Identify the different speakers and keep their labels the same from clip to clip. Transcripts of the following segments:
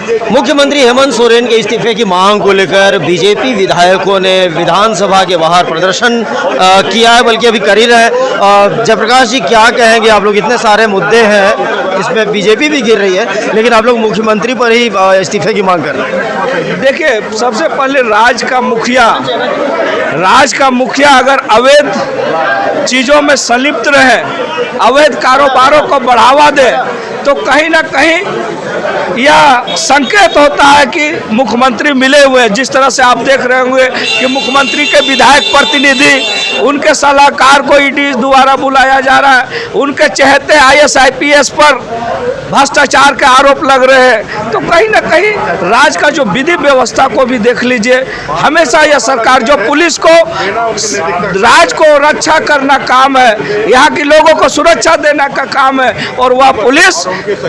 Speaker 1: मुख्यमंत्री हेमंत सोरेन के इस्तीफे की मांग को लेकर बीजेपी विधायकों ने विधानसभा के बाहर प्रदर्शन किया है, बल्कि अभी कर ही रहे हैं। जयप्रकाश जी, क्या कहेंगे आप लोग? इतने सारे मुद्दे हैं, इसमें बीजेपी भी गिर रही है, लेकिन आप लोग मुख्यमंत्री पर ही इस्तीफे की मांग कर रहे हैं।
Speaker 2: देखिए, सबसे पहले राज का मुखिया अगर अवैध चीज़ों में संलिप्त रहे, अवैध कारोबारों को बढ़ावा दे, तो कहीं ना कहीं यह संकेत होता है कि मुख्यमंत्री मिले हुए। जिस तरह से आप देख रहे होंगे कि मुख्यमंत्री के विधायक प्रतिनिधि, उनके सलाहकार को ईडी द्वारा बुलाया जा रहा है, उनके चहेते IAS IPS पर भ्रष्टाचार के आरोप लग रहे हैं। तो कहीं ना कहीं राज का जो विधि व्यवस्था को भी देख लीजिए। हमेशा यह सरकार, जो पुलिस को, राज को रक्षा करना काम है, यहाँ के लोगों को सुरक्षा देने का काम है, और वह पुलिस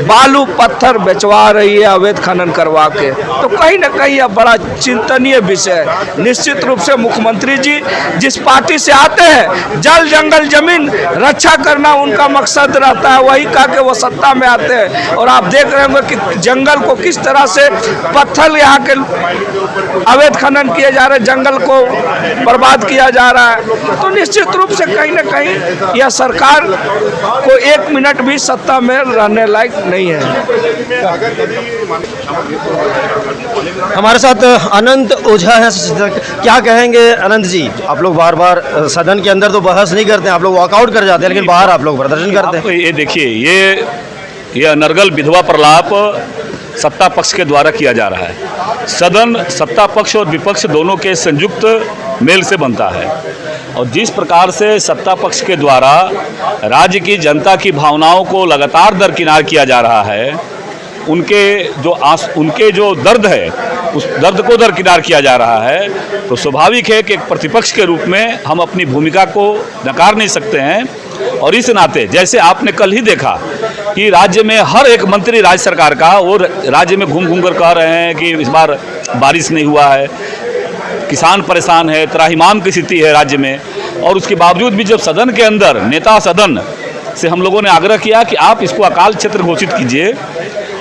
Speaker 2: बालू पत्थर बेचवा रही है अवैध खनन करवा के। तो कहीं ना कहीं यह बड़ा चिंतनीय विषय है। निश्चित रूप से मुख्यमंत्री जी जिस पार्टी से आते हैं, जल जंगल जमीन रक्षा करना उनका मकसद रहता है, वही कहा कि वो सत्ता में आते हैं। और आप देख रहे होंगे कि जंगल को किस तरह से पत्थर यहाँ के अवैध खनन किए जा रहे हैं, जंगल को बर्बाद किया जा रहा है। तो निश्चित रूप से कहीं ना कहीं यह सरकार को 1 मिनट भी सत्ता में रहने लायक नहीं है।
Speaker 1: हमारे साथ अनंत ओझा है। क्या कहेंगे अनंत जी? आप लोग बार बार सदन के अंदर तो बहस नहीं करते हैं, आप लोग वॉकआउट कर जाते हैं, लेकिन बाहर आप लोग प्रदर्शन करते हैं।
Speaker 3: ये देखिए, ये अनर्गल विधवा प्रलाप सत्ता पक्ष के द्वारा किया जा रहा है। सदन सत्ता पक्ष और विपक्ष दोनों के संयुक्त मेल से बनता है, और जिस प्रकार से सत्ता पक्ष के द्वारा राज्य की जनता की भावनाओं को लगातार दरकिनार किया जा रहा है, उनके जो दर्द है, उस दर्द को दरकिनार किया जा रहा है, तो स्वाभाविक है कि एक प्रतिपक्ष के रूप में हम अपनी भूमिका को नकार नहीं सकते हैं। और इस नाते, जैसे आपने कल ही देखा कि राज्य में हर एक मंत्री राज्य सरकार का, वो राज्य में घूम घूम कर कह रहे हैं कि इस बार बारिश नहीं हुआ है, किसान परेशान है, त्राहिमाम की स्थिति है राज्य में। और उसके बावजूद भी जब सदन के अंदर नेता सदन से हम लोगों ने आग्रह किया कि आप इसको अकाल क्षेत्र घोषित कीजिए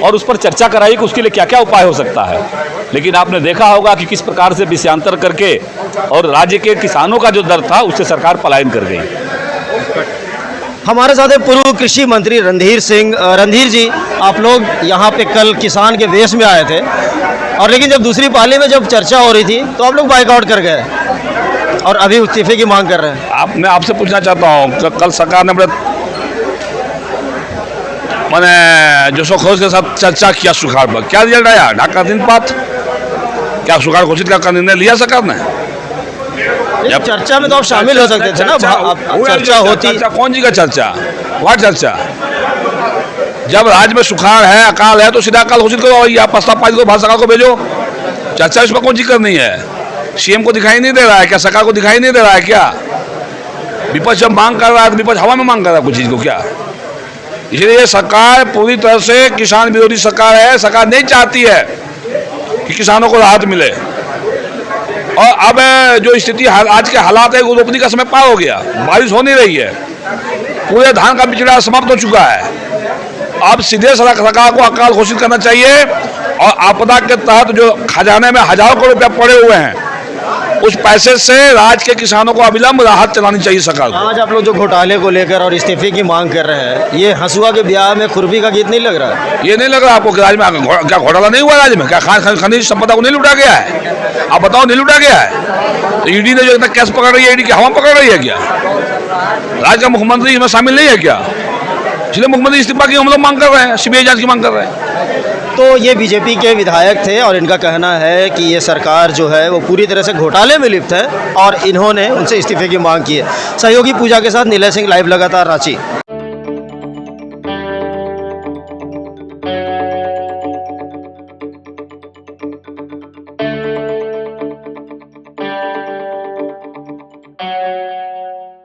Speaker 3: और उस पर चर्चा कराइए कि उसके लिए क्या क्या उपाय हो सकता है, लेकिन आपने देखा होगा कि किस प्रकार से विषयांतर करके और राज्य के किसानों का जो दर्द था उससे सरकार पलायन कर गई।
Speaker 1: हमारे साथ है पूर्व कृषि मंत्री रणधीर सिंह। रणधीर जी, आप लोग यहाँ पे कल किसान के वेश में आए थे, और लेकिन जब दूसरी पाली में जब चर्चा हो रही थी तो आप लोग बाइकआउट कर गए और अभी इस्तीफे की मांग कर रहे हैं।
Speaker 3: मैं आपसे पूछना चाहता हूँ, कल सरकार ने मैंने जो सखोज के साथ चर्चा किया सुखाड़ पर, क्या रिजल्ट आया? ढाका हिंदपात, क्या सुखाड़ घोषित का निर्णय लिया सरकार ने?
Speaker 1: जब चर्चा में तो आप शामिल हो सकते थे ना, चर्चा होती।
Speaker 3: कौन जी का चर्चा? व्हाट चर्चा? जब राज्य में सुखाड़ है, अकाल है, तो सीधा अकाल घोषित करो, या प्रस्ताव पारित करो, भारत सरकार को भेजो। चर्चा इसमें कौन चीज करनी है? सीएम को दिखाई नहीं दे रहा है क्या? सरकार को दिखाई नहीं दे रहा है क्या? विपक्ष जब मांग कर रहा है तो विपक्ष हवा में मांग कर रहा है कुछ चीज को क्या? इसलिए सरकार पूरी तरह से किसान विरोधी सरकार है। सरकार नहीं चाहती है कि किसानों को राहत मिले, और अब जो स्थिति आज के हालात है, वो रोपनी का समय पार हो गया, बारिश हो नहीं रही है, पूरे धान का बिचड़ा समाप्त हो चुका है। अब सीधे सरकार को अकाल घोषित करना चाहिए, और आपदा के तहत जो खजाने में हजारों करोड़ रुपया पड़े हुए हैं, उस पैसे से राज्य के किसानों को अविलंब राहत चलानी चाहिए सरकार को।
Speaker 1: आज आप लोग जो घोटाले को लेकर और इस्तीफे की मांग कर रहे हैं, ये हंसुआ के ब्याह में खुरपी का गीत नहीं लग रहा है?
Speaker 3: ये नहीं लग रहा आपको कि राज्य में क्या घोटाला नहीं हुआ? राज्य में क्या खनिज संपदा को नहीं लूटा गया है? आप बताओ, नहीं लूटा गया है? तो ईडी ने जो इतना कैश पकड़ रही है, ईडी की हवा पकड़ रही है क्या? राज्य का मुख्यमंत्री इसमें शामिल नहीं है क्या? इसलिए मुख्यमंत्री इस्तीफा की हम लोग मांग कर रहे हैं, सीबीआई जांच की मांग कर रहे हैं।
Speaker 1: तो ये बीजेपी के विधायक थे, और इनका कहना है कि ये सरकार जो है वो पूरी तरह से घोटाले में लिप्त है, और इन्होंने उनसे इस्तीफे की मांग की है। सहयोगी पूजा के साथ नीलय सिंह, लाइव लगातार रांची।